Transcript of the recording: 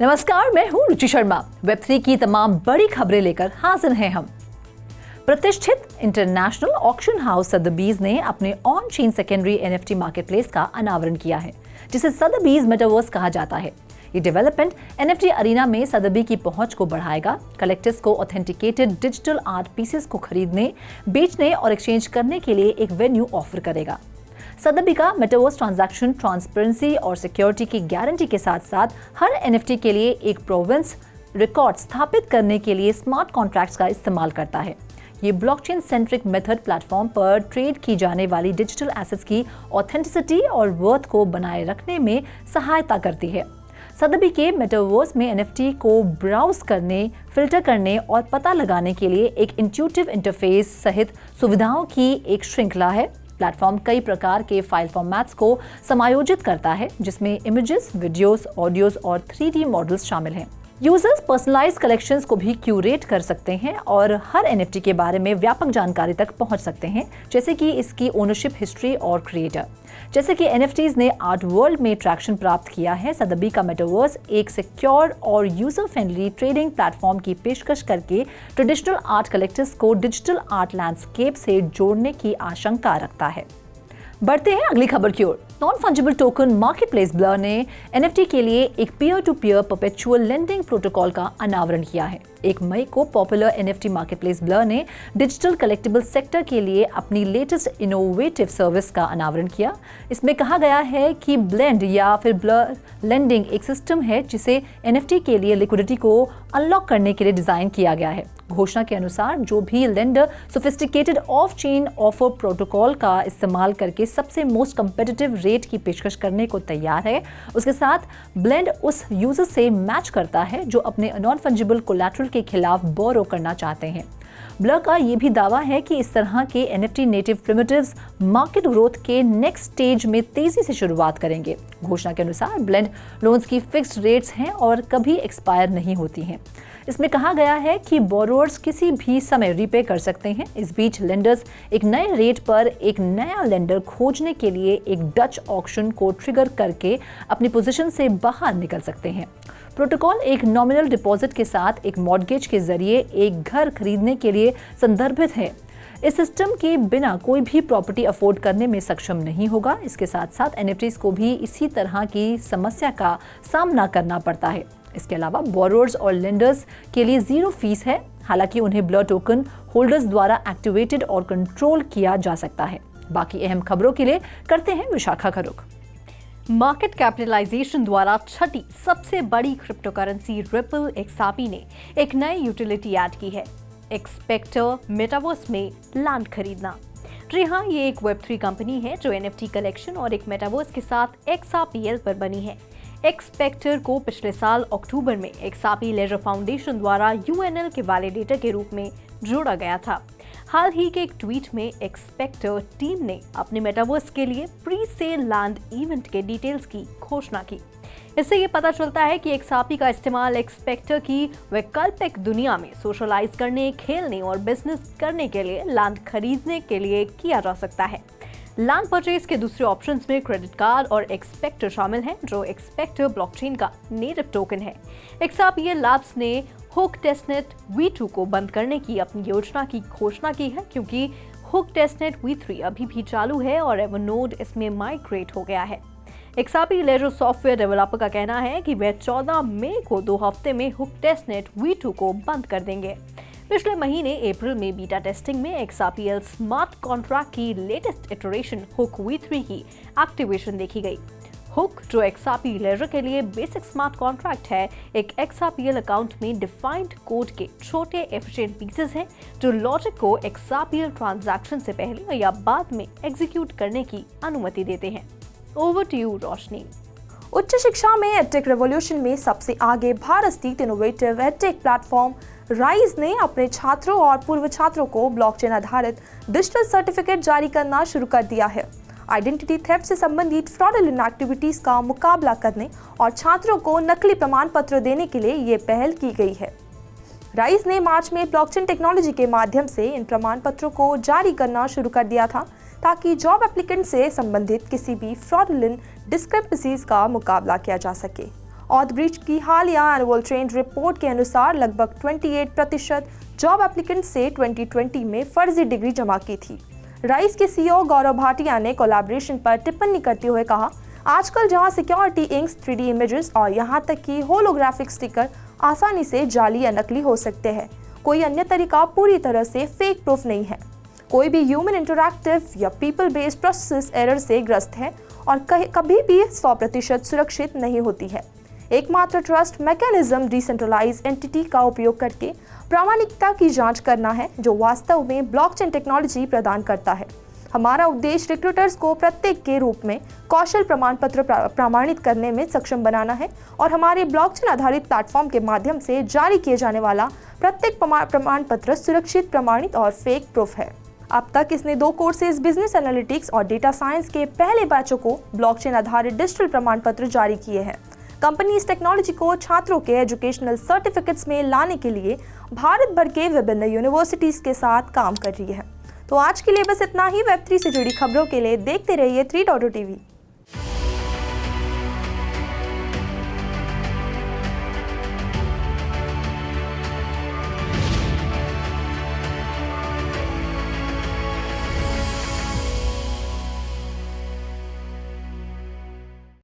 नमस्कार, मैं हूं रुचि शर्मा। वेब3 की तमाम बड़ी खबरें लेकर हाजिर हैं हम। प्रतिष्ठित इंटरनेशनल ऑक्शन हाउस सदबीज ने अपने on chain secondary NFT marketplace का अनावरण किया है, जिसे सदबीज मेटावर्स कहा जाता है। ये डेवलपमेंट एनएफटी अरीना में सदबी की पहुंच को बढ़ाएगा, कलेक्टर्स को ऑथेंटिकेटेड डिजिटल आर्ट पीसेस को खरीदने, बेचने और एक्सचेंज करने के लिए एक वेन्यू ऑफर करेगा। सदबी का मेटावर्स ट्रांजैक्शन ट्रांसपेरेंसी और सिक्योरिटी की गारंटी के साथ साथ हर एनएफटी के लिए एक प्रोवेंस रिकॉर्ड स्थापित करने के लिए स्मार्ट कॉन्ट्रैक्ट्स का इस्तेमाल करता है। ये ब्लॉकचेन सेंट्रिक मेथड प्लेटफॉर्म पर ट्रेड की जाने वाली डिजिटल एसेट्स की ऑथेंटिसिटी और वर्थ को बनाए रखने में सहायता करती है। सदबी के मेटावर्स में एनएफटी को ब्राउज करने, फिल्टर करने और पता लगाने के लिए एक इंट्यूटिव इंटरफेस सहित सुविधाओं की एक श्रृंखला है। प्लेटफॉर्म कई प्रकार के फाइल फॉर्मेट्स को समायोजित करता है, जिसमें इमेजेस, वीडियोस, ऑडियोज और 3D मॉडल्स शामिल हैं। यूजर्स पर्सनलाइज्ड कलेक्शंस को भी क्यूरेट कर सकते हैं और हर एनएफटी के बारे में व्यापक जानकारी तक पहुंच सकते हैं, जैसे कि इसकी ओनरशिप हिस्ट्री और क्रिएटर। जैसे कि एनएफटीज ने आर्ट वर्ल्ड में ट्रैक्शन प्राप्त किया है, सदबी का मेटावर्स एक सिक्योर और यूजर फ्रेंडली ट्रेडिंग प्लेटफॉर्म की पेशकश करके ट्रेडिशनल आर्ट कलेक्टर्स को डिजिटल आर्ट लैंडस्केप से जोड़ने की आशंका रखता है। बढ़ते हैं अगली खबर की ओर। Non fungible token marketplace Blur ने एनएफटी के लिए एक peer to peer perpetual lending protocol का अनावरण किया है। 1 मई को पॉपुलर एनएफटी मार्केटप्लेस ब्लर ने डिजिटल कलेक्टिबल सेक्टर के लिए अपनी लेटेस्ट इनोवेटिव सर्विस का अनावरण किया। इसमें कहा गया है कि ब्लेंड या फिर ब्लर लेंडिंग एक सिस्टम है जिसे एनएफटी के लिए लिक्विडिटी को अनलॉक करने के लिए डिजाइन किया गया है। घोषणा के अनुसार जो भी lender sophisticated of chain offer protocol का इस्तेमाल करके सबसे मोस्ट कंपेटिटिव रेट की पेशकश करने को तैयार है, उसके साथ ब्लेंड उस यूजर से मैच करता है जो अपने नॉन फंजिबल कोलैटरल के खिलाफ बोरो करना चाहते हैं। ब्लर का यह भी दावा है कि इस तरह के NFT native primitives market growth के नेक्स्ट स्टेज में तेजी से शुरुआत करेंगे। घोषणा के अनुसार ब्लेंड लोन्स की फिक्स्ड रेट्स हैं और कभी एक्सपायर नहीं होती हैं। इसमें कहा गया है कि बोरोअर्स किसी भी समय रीपे कर सकते हैं। इस बीच लेंडर्स एक नए रेट पर एक नया लेंडर खोजने के लिए एक डच ऑक्शन को ट्रिगर करके अपनी पोजीशन से बाहर निकल सकते हैं। प्रोटोकॉल एक नॉमिनल डिपॉजिट के साथ एक मॉर्गेज के जरिए एक घर खरीदने के लिए संदर्भित है। इस सिस्टम के बिना कोई भी प्रॉपर्टी अफोर्ड करने में सक्षम नहीं होगा। इसके साथ साथ एनएफटीज को भी इसी तरह की समस्या का सामना करना पड़ता है। इसके अलावा बोरोअर्स और लेंडर्स के लिए 0 फीस है, हालांकि उन्हें ब्लर टोकन होल्डर्स द्वारा एक्टिवेटेड और कंट्रोल किया जा सकता है। बाकी अहम खबरों के लिए करते हैं विशाखा का रुख। मार्केट कैपिटलाइजेशन द्वारा छठी सबसे बड़ी क्रिप्टोकरेंसी रिपल एक्सआरपी ने एक नई यूटिलिटी ऐड की है, एक्सपेक्टर मेटावर्स में लैंड खरीदना। जी हाँ, ये एक वेब3 कंपनी है जो एनएफटी कलेक्शन और एक मेटावर्स के साथ एक्सआरपीएल पर बनी है। एक्सपेक्टर को पिछले साल अक्टूबर में एक्सआरपी लेजर फाउंडेशन द्वारा यूएनएल के वैलिडेटर के रूप में जोड़ा गया था। हाल ही के एक ट्वीट में एक्सपेक्टर टीम ने अपने मेटावर्स के लिए प्री सेल लैंड इवेंट के डिटेल्स की घोषणा की। इससे ये पता चलता है कि एक्सआरपी का इस्तेमाल एक्सपेक्टर की वैकल्पिक दुनिया में सोशलाइज करने, खेलने और बिजनेस करने के लिए लैंड खरीदने के लिए किया जा सकता है। लैंड परचेज के दूसरे ऑप्शंस में क्रेडिट कार्ड और एक्सपेक्टर शामिल हैं, जो एक्सपेक्टर ब्लॉकचेन का नेटिव टोकन है। एक्सआरपीएल लैब्स ने हुक टेस्टनेट V2 को बंद करने की अपनी योजना की घोषणा की है, क्योंकि हुक टेस्टनेट V3 अभी भी चालू है और एवरनोड इसमें माइग्रेट हो गया है। एक्सआरपी लेजर सॉफ्टवेयर डेवलपर का कहना है कि वे 14 मई को 2 हफ्ते में हुक टेस्टनेट V2 को बंद कर देंगे। पिछले महीने अप्रैल में बीटा टेस्टिंग में एक्सआरपीएल स्मार्ट कॉन्ट्रैक्ट की लेटेस्ट इटरेशन हुक V3 की एक्टिवेशन देखी गई। हुक, जो एक्सआरपी लेजर के लिए बेसिक स्मार्ट कॉन्ट्रैक्ट है, एक एक्सआरपीएल अकाउंट में डिफाइंड कोड के छोटे एफिशिएंट पीसेस हैं जो लॉजिक को एक्सआरपीएल ट्रांजैक्शन से पहले या बाद में एग्जीक्यूट करने की अनुमति देते हैं। ओवर टू यू रोशनी। उच्च शिक्षा में एडटेक रेवोल्यूशन में सबसे आगे भारत स्थित इनोवेटिव एडटेक प्लेटफॉर्म राइज ने अपने छात्रों और पूर्व छात्रों को ब्लॉकचेन आधारित डिजिटल सर्टिफिकेट जारी करना शुरू कर दिया है। आइडेंटिटी थेफ्ट से संबंधित फ्रॉडुलेंट एक्टिविटीज का मुकाबला करने और छात्रों को नकली प्रमाण पत्र देने के लिए ये पहल की गई है। राइज ने मार्च में ब्लॉकचेन टेक्नोलॉजी के माध्यम से इन प्रमाण पत्रों को जारी करना शुरू कर दिया था, ताकि जॉब एप्लीकेंट से संबंधित किसी भी फ्रॉडुलेंट डिस्क्रिपेंसीज का मुकाबला किया जा सके ऑथब्रिज की हालिया एनुअल ट्रेंड रिपोर्ट के अनुसार लगभग 28% जॉब एप्लीकेंट्स से 2020 में फर्जी डिग्री जमा की थी। राइज के सीईओ गौरव भाटिया ने कोलैबोरेशन पर टिप्पणी करते हुए कहा, आजकल जहां सिक्योरिटी इंक्स, 3D इमेजेस और यहां तक कि होलोग्राफिक स्टिकर आसानी से जाली या नकली हो सकते हैं, कोई अन्य तरीका पूरी तरह से फेक प्रूफ नहीं है। कोई भी ह्यूमन इंटरैक्टिव या पीपल बेस्ड प्रोसेस एरर से ग्रस्त है और कभी भी 100% सुरक्षित नहीं होती है। एकमात्र ट्रस्ट मैकेनिज्म डिसेंट्रलाइज्ड एंटिटी का उपयोग करके प्रामाणिकता की जांच करना है, जो वास्तव में ब्लॉकचेन टेक्नोलॉजी प्रदान करता है। हमारा उद्देश्य रिक्रूटर्स को प्रत्येक के रूप में कौशल प्रमाण पत्र प्रमाणित करने में सक्षम बनाना है और हमारे ब्लॉकचेन आधारित प्लेटफॉर्म के माध्यम से जारी किए जाने वाला प्रत्येक प्रमाण पत्र सुरक्षित, प्रमाणित और फेक प्रूफ है। अब तक इसने 2 कोर्सेज बिजनेस एनालिटिक्स और डेटा साइंस के पहले बैचों को ब्लॉकचेन आधारित डिजिटल प्रमाण पत्र जारी किए हैं। कंपनी इस टेक्नोलॉजी को छात्रों के एजुकेशनल सर्टिफिकेट्स में लाने के लिए भारत भर के विभिन्न यूनिवर्सिटीज के साथ काम कर रही है। तो आज के लिए बस इतना ही। वेब3 से जुड़ी खबरों के लिए देखते रहिए 3.0 TV।